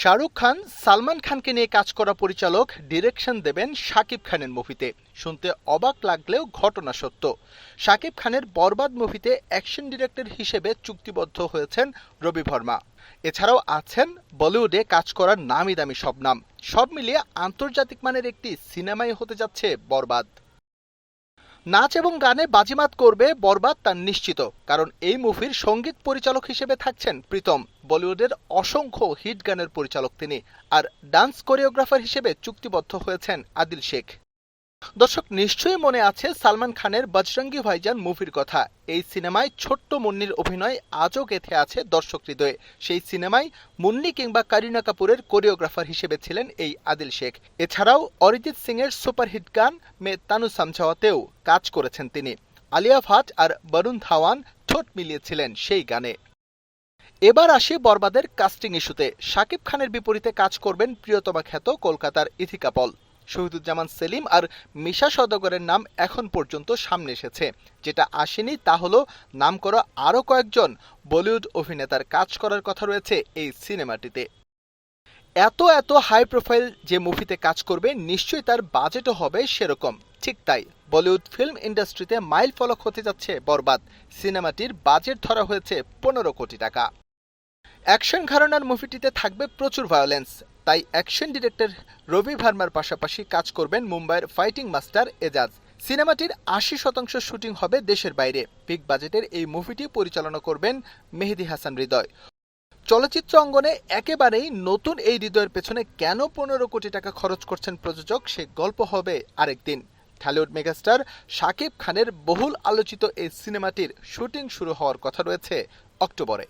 শাহরুখ খান সালমান খানকে নিয়ে কাজ করা পরিচালক ডিরেকশন দেবেন শাকিব খানের মুভিতে। শুনতে অবাক লাগলেও ঘটনা সত্য। শাকিব খানের বরবাদ মুভিতে অ্যাকশন ডিরেক্টর হিসেবে চুক্তিবদ্ধ হয়েছেন রবি ভার্মা। এছাড়াও আছেন বলিউডে কাজ করার নামি দামি সব নাম। সব মিলিয়ে আন্তর্জাতিক মানের একটি সিনেমাই হতে যাচ্ছে বরবাদ। নাচ এবং গানে বাজিমাত করবে বরবাদ তা নিশ্চিত, কারণ এই মুভির সঙ্গীত পরিচালক হিসেবে থাকছেন প্রীতম। বলিউডের অসংখ্য হিট গানের পরিচালক তিনি। আর ডান্স কোরিওগ্রাফার হিসেবে চুক্তিবদ্ধ হয়েছেন আদিল শেখ। দর্শক নিশ্চয়ই মনে আছে সালমান খানের বজরঙ্গি ভাইজান মুভির কথা। এই সিনেমায় ছোট্ট মুন্নির অভিনয় আজও গেঁথে আছে দর্শক হৃদয়ে। সেই সিনেমায় মুন্নি কিংবা করিনা কাপুরের কোরিওগ্রাফার হিসেবে ছিলেন এই আদিল শেখ। এছাড়াও অরিজিৎ সিং এর সুপারহিট গান মে তানু সমঝাওয়াতেও কাজ করেছেন তিনি। আলিয়া ভাট আর বরুণ ধাওয়ান ঠোঁট মিলিয়েছিলেন সেই গানে। এবার আসি বরবাদের কাস্টিং ইস্যুতে। শাকিব খানের বিপরীতে কাজ করবেন প্রিয়তমা খ্যাত কলকাতার ইথিকা পল। শহীদুজ্জামান সেলিম আর মিশা সওদাগরের নাম এখন পর্যন্ত সামনে এসেছে। যেটা আসেনি তা হলো নামকরা আরও কয়েকজন বলিউড অভিনেতার কাজ করার কথা রয়েছে এই সিনেমাটিতে। এত হাই প্রোফাইল যে মুভিতে কাজ করবে, নিশ্চয়ই তার বাজেটও হবে সেরকম। ঠিক তাই বলিউড ফিল্ম ইন্ডাস্ট্রিতে মাইল ফলক হতে যাচ্ছে বরবাদ। সিনেমাটির বাজেট ধরা হয়েছে 15 কোটি টাকা। অ্যাকশন ঘরানার মুভিটিতে থাকবে প্রচুর ভায়োলেন্স। তাই অ্যাকশন ডিরেক্টর রবি ভার্মার পাশাপাশি কাজ করবেন মুম্বাইয়ের ফাইটিং মাস্টার এজাজ। সিনেমাটির 80% শুটিং হবে দেশের বাইরে। বিগ বাজেটের এই মুভিটি পরিচালনা করবেন মেহেদী হাসান হৃদয়। চলচ্চিত্র অঙ্গনে একেবারেই নতুন এই হৃদয়ের পেছনে কেন 15 কোটি টাকা খরচ করছেন প্রযোজক, সে গল্প হবে আরেকদিন। ঢালিউড মেগাস্টার শাকিব খানের বহুল আলোচিত এই সিনেমাটির শুটিং শুরু হওয়ার কথা রয়েছে অক্টোবরে।